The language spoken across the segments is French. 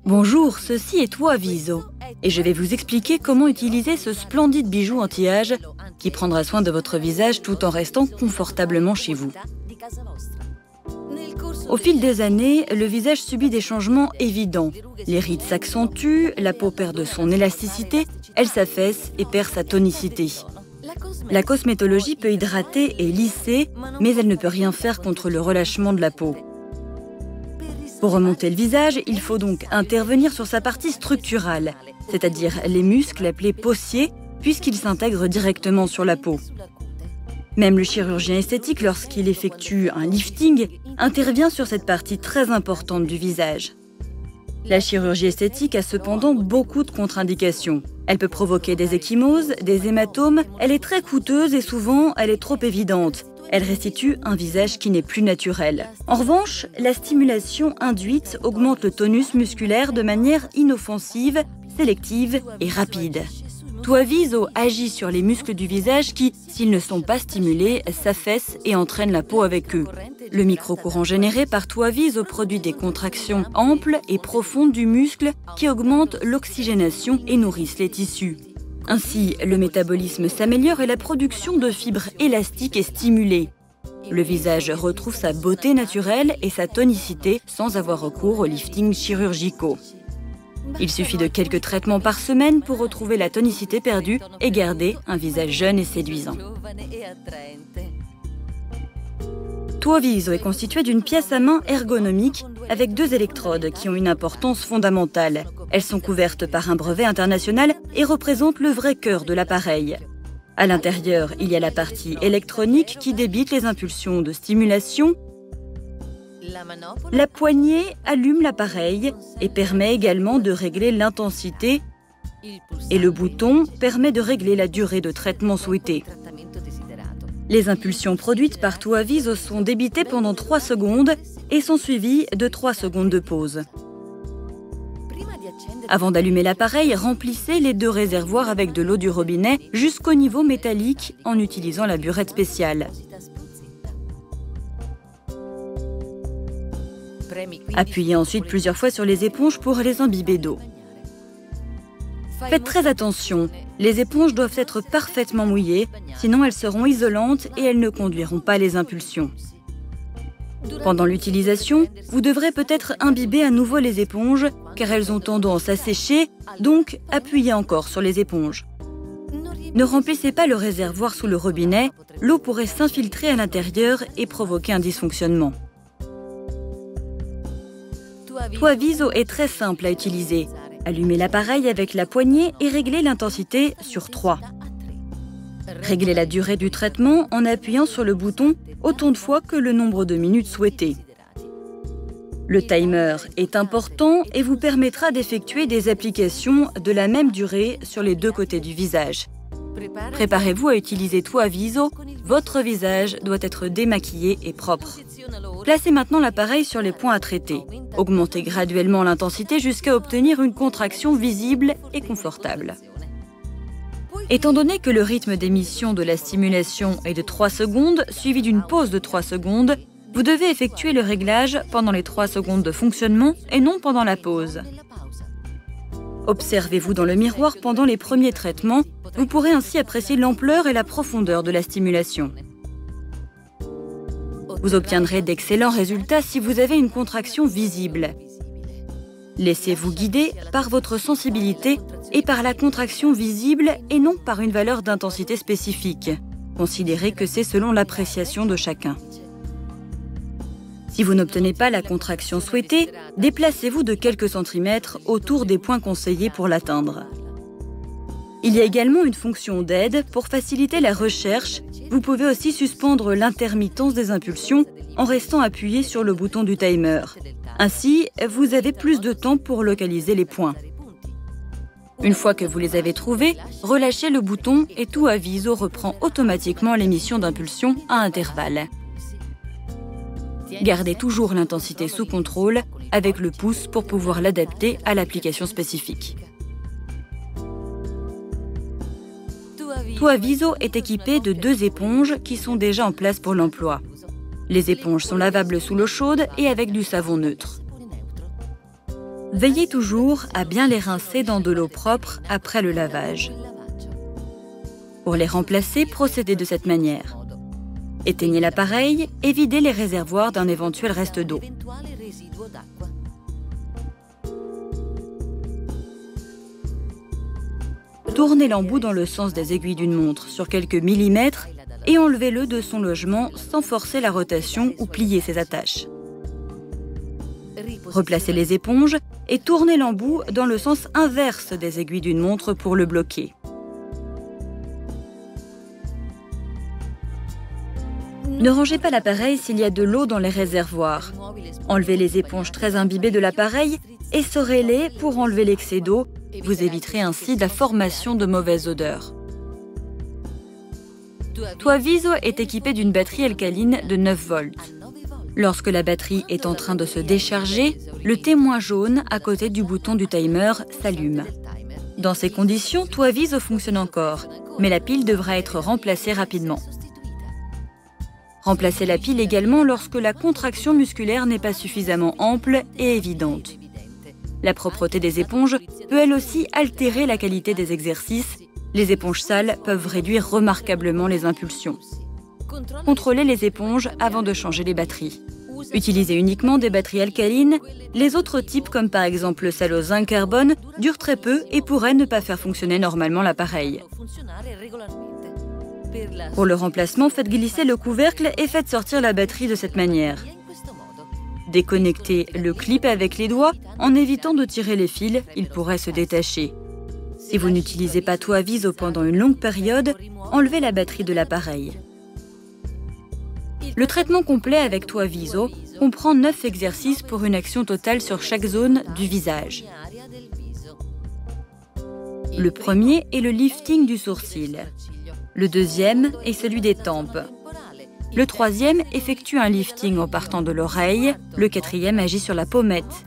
Bonjour, ceci est Tua Viso et je vais vous expliquer comment utiliser ce splendide bijou anti-âge qui prendra soin de votre visage tout en restant confortablement chez vous. Au fil des années, le visage subit des changements évidents. Les rides s'accentuent, la peau perd de son élasticité, elle s'affaisse et perd sa tonicité. La cosmétologie peut hydrater et lisser, mais elle ne peut rien faire contre le relâchement de la peau. Pour remonter le visage, il faut donc intervenir sur sa partie structurale, c'est-à-dire les muscles appelés paussiers, puisqu'ils s'intègrent directement sur la peau. Même le chirurgien esthétique, lorsqu'il effectue un lifting, intervient sur cette partie très importante du visage. La chirurgie esthétique a cependant beaucoup de contre-indications. Elle peut provoquer des ecchymoses, des hématomes, elle est très coûteuse et souvent elle est trop évidente. Elle restitue un visage qui n'est plus naturel. En revanche, la stimulation induite augmente le tonus musculaire de manière inoffensive, sélective et rapide. Tua Viso agit sur les muscles du visage qui, s'ils ne sont pas stimulés, s'affaissent et entraînent la peau avec eux. Le microcourant généré par Tua Viso produit des contractions amples et profondes du muscle qui augmentent l'oxygénation et nourrissent les tissus. Ainsi, le métabolisme s'améliore et la production de fibres élastiques est stimulée. Le visage retrouve sa beauté naturelle et sa tonicité sans avoir recours aux liftings chirurgicaux. Il suffit de quelques traitements par semaine pour retrouver la tonicité perdue et garder un visage jeune et séduisant. Tua Viso est constitué d'une pièce à main ergonomique avec 2 électrodes qui ont une importance fondamentale. Elles sont couvertes par un brevet international et représentent le vrai cœur de l'appareil. À l'intérieur, il y a la partie électronique qui débite les impulsions de stimulation. La poignée allume l'appareil et permet également de régler l'intensité et le bouton permet de régler la durée de traitement souhaitée. Les impulsions produites par Tua Viso sont débitées pendant 3 secondes et sont suivies de 3 secondes de pause. Avant d'allumer l'appareil, remplissez les 2 réservoirs avec de l'eau du robinet jusqu'au niveau métallique en utilisant la burette spéciale. Appuyez ensuite plusieurs fois sur les éponges pour les imbiber d'eau. Faites très attention, les éponges doivent être parfaitement mouillées, sinon elles seront isolantes et elles ne conduiront pas les impulsions. Pendant l'utilisation, vous devrez peut-être imbiber à nouveau les éponges car elles ont tendance à sécher, donc appuyez encore sur les éponges. Ne remplissez pas le réservoir sous le robinet, l'eau pourrait s'infiltrer à l'intérieur et provoquer un dysfonctionnement. Tua Viso est très simple à utiliser. Allumez l'appareil avec la poignée et réglez l'intensité sur 3. Réglez la durée du traitement en appuyant sur le bouton autant de fois que le nombre de minutes souhaité. Le timer est important et vous permettra d'effectuer des applications de la même durée sur les 2 côtés du visage. Préparez-vous à utiliser Tua Viso, votre visage doit être démaquillé et propre. Placez maintenant l'appareil sur les points à traiter. Augmentez graduellement l'intensité jusqu'à obtenir une contraction visible et confortable. Étant donné que le rythme d'émission de la stimulation est de 3 secondes, suivi d'une pause de 3 secondes, vous devez effectuer le réglage pendant les 3 secondes de fonctionnement et non pendant la pause. Observez-vous dans le miroir pendant les premiers traitements, vous pourrez ainsi apprécier l'ampleur et la profondeur de la stimulation. Vous obtiendrez d'excellents résultats si vous avez une contraction visible. Laissez-vous guider par votre sensibilité et par la contraction visible et non par une valeur d'intensité spécifique. Considérez que c'est selon l'appréciation de chacun. Si vous n'obtenez pas la contraction souhaitée, déplacez-vous de quelques centimètres autour des points conseillés pour l'atteindre. Il y a également une fonction d'aide pour faciliter la recherche. Vous pouvez aussi suspendre l'intermittence des impulsions en restant appuyé sur le bouton du timer. Ainsi, vous avez plus de temps pour localiser les points. Une fois que vous les avez trouvés, relâchez le bouton et Tua Viso reprend automatiquement l'émission d'impulsions à intervalles. Gardez toujours l'intensité sous contrôle avec le pouce pour pouvoir l'adapter à l'application spécifique. Tua Viso est équipé de 2 éponges qui sont déjà en place pour l'emploi. Les éponges sont lavables sous l'eau chaude et avec du savon neutre. Veillez toujours à bien les rincer dans de l'eau propre après le lavage. Pour les remplacer, procédez de cette manière. Éteignez l'appareil et videz les réservoirs d'un éventuel reste d'eau. Tournez l'embout dans le sens des aiguilles d'une montre sur quelques millimètres et enlevez-le de son logement sans forcer la rotation ou plier ses attaches. Replacez les éponges et tournez l'embout dans le sens inverse des aiguilles d'une montre pour le bloquer. Ne rangez pas l'appareil s'il y a de l'eau dans les réservoirs. Enlevez les éponges très imbibées de l'appareil et essorez-les pour enlever l'excès d'eau. Vous éviterez ainsi la formation de mauvaises odeurs. Toiviso est équipé d'une batterie alcaline de 9 volts. Lorsque la batterie est en train de se décharger, le témoin jaune à côté du bouton du timer s'allume. Dans ces conditions, Toiviso fonctionne encore, mais la pile devra être remplacée rapidement. Remplacez la pile également lorsque la contraction musculaire n'est pas suffisamment ample et évidente. La propreté des éponges peut elle aussi altérer la qualité des exercices. Les éponges sales peuvent réduire remarquablement les impulsions. Contrôlez les éponges avant de changer les batteries. Utilisez uniquement des batteries alcalines. Les autres types, comme par exemple celle au zinc carbone, durent très peu et pourraient ne pas faire fonctionner normalement l'appareil. Pour le remplacement, faites glisser le couvercle et faites sortir la batterie de cette manière. Déconnectez le clip avec les doigts en évitant de tirer les fils, il pourrait se détacher. Si vous n'utilisez pas Toiviso pendant une longue période, enlevez la batterie de l'appareil. Le traitement complet avec Toiviso comprend 9 exercices pour une action totale sur chaque zone du visage. Le premier est le lifting du sourcil. Le deuxième est celui des tempes. Le troisième effectue un lifting en partant de l'oreille. Le quatrième agit sur la pommette.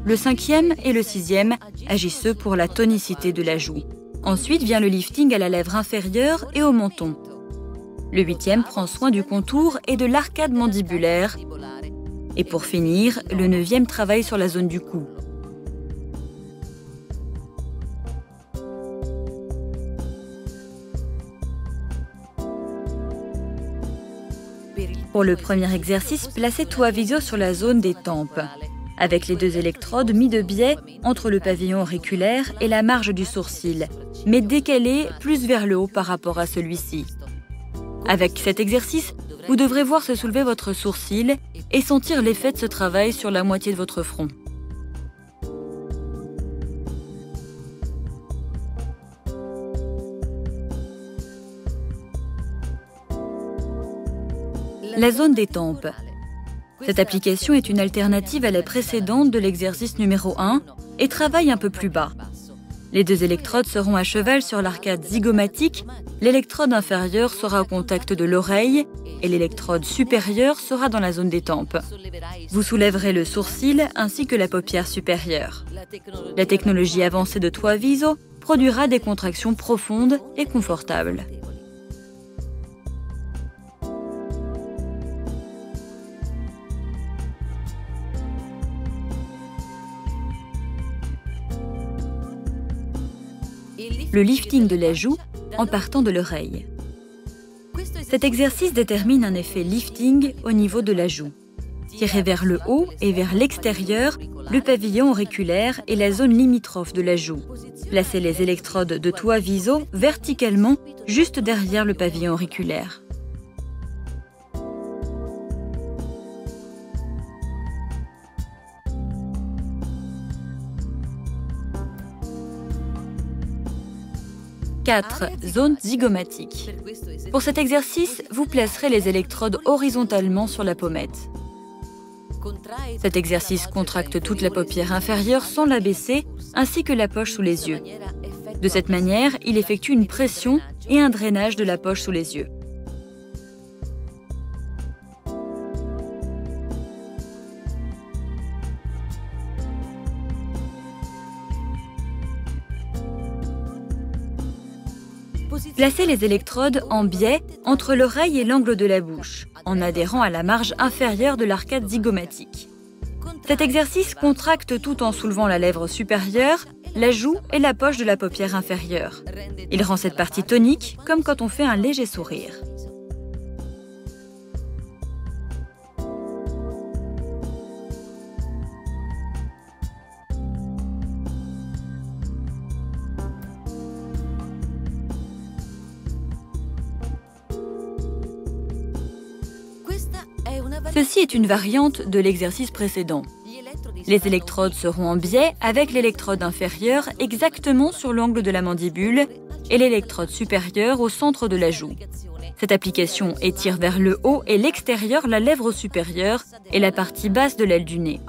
Le cinquième et le sixième agissent pour la tonicité de la joue. Ensuite vient le lifting à la lèvre inférieure et au menton. Le huitième prend soin du contour et de l'arcade mandibulaire. Et pour finir, le neuvième travaille sur la zone du cou. Pour le premier exercice, placez Toiviso sur la zone des tempes, avec les 2 électrodes mis de biais entre le pavillon auriculaire et la marge du sourcil, mais décalés plus vers le haut par rapport à celui-ci. Avec cet exercice, vous devrez voir se soulever votre sourcil et sentir l'effet de ce travail sur la moitié de votre front. La zone des tempes. Cette application est une alternative à la précédente de l'exercice numéro 1 et travaille un peu plus bas. Les 2 électrodes seront à cheval sur l'arcade zygomatique, l'électrode inférieure sera au contact de l'oreille et l'électrode supérieure sera dans la zone des tempes. Vous soulèverez le sourcil ainsi que la paupière supérieure. La technologie avancée de Toiviso produira des contractions profondes et confortables. Le lifting de la joue en partant de l'oreille. Cet exercice détermine un effet lifting au niveau de la joue. Tirez vers le haut et vers l'extérieur le pavillon auriculaire et la zone limitrophe de la joue. Placez les électrodes de Toiviso verticalement juste derrière le pavillon auriculaire. Zone zygomatique. Pour cet exercice, vous placerez les électrodes horizontalement sur la pommette. Cet exercice contracte toute la paupière inférieure sans la baisser, ainsi que la poche sous les yeux. De cette manière, il effectue une pression et un drainage de la poche sous les yeux. Placez les électrodes en biais entre l'oreille et l'angle de la bouche, en adhérant à la marge inférieure de l'arcade zygomatique. Cet exercice contracte tout en soulevant la lèvre supérieure, la joue et la poche de la paupière inférieure. Il rend cette partie tonique, comme quand on fait un léger sourire. Ceci est une variante de l'exercice précédent. Les électrodes seront en biais avec l'électrode inférieure exactement sur l'angle de la mandibule et l'électrode supérieure au centre de la joue. Cette application étire vers le haut et l'extérieur la lèvre supérieure et la partie basse de l'aile du nez.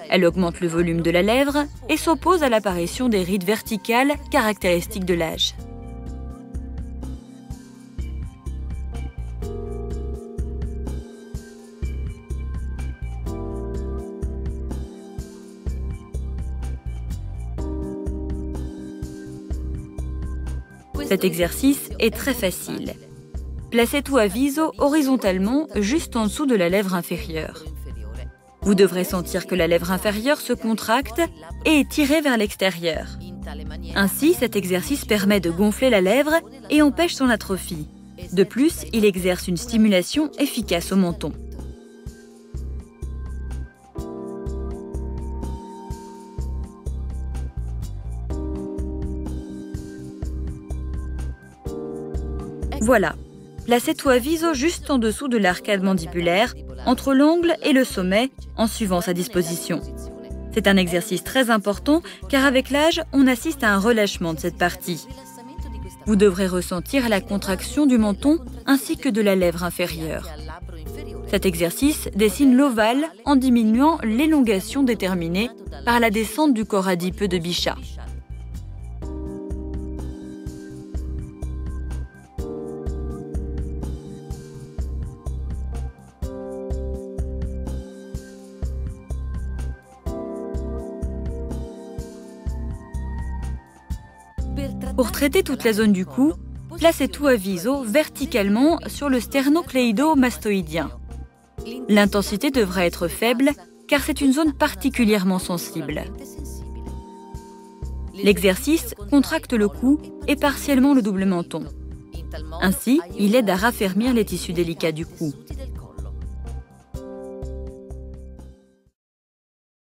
Elle augmente le volume de la lèvre et s'oppose à l'apparition des rides verticales caractéristiques de l'âge. Cet exercice est très facile. Placez tout à viso horizontalement juste en dessous de la lèvre inférieure. Vous devrez sentir que la lèvre inférieure se contracte et est tirée vers l'extérieur. Ainsi, cet exercice permet de gonfler la lèvre et empêche son atrophie. De plus, il exerce une stimulation efficace au menton. Voilà, placez tout à viso juste en dessous de l'arcade mandibulaire, entre l'ongle et le sommet, en suivant sa disposition. C'est un exercice très important car avec l'âge, on assiste à un relâchement de cette partie. Vous devrez ressentir la contraction du menton ainsi que de la lèvre inférieure. Cet exercice dessine l'ovale en diminuant l'élongation déterminée par la descente du corps adipeux de Bichat. Pour traiter toute la zone du cou, placez tout à viso verticalement sur le sternocléido-mastoïdien. L'intensité devra être faible car c'est une zone particulièrement sensible. L'exercice contracte le cou et partiellement le double menton. Ainsi, il aide à raffermir les tissus délicats du cou.